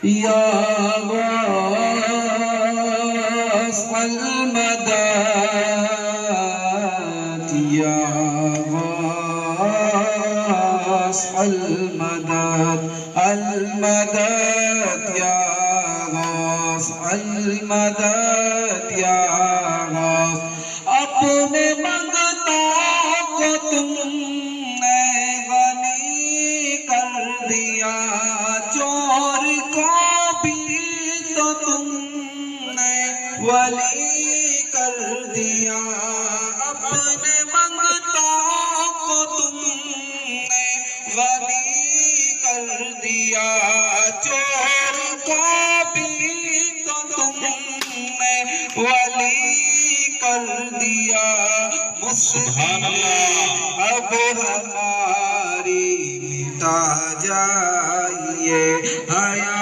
یا غاث المدد یا غاث المدد المدد یا غاث المدد یا غاث اپنے منگتوں کو تم نے غنی کر دیا چور کو بھی تو تم نے ولی کر دیا اپنے منگتوں کو تم نے غنی کر دیا چور کو بھی تو تم نے ولی کر دیا سبحان اللہ اب ہماری مٹا جائیے حیا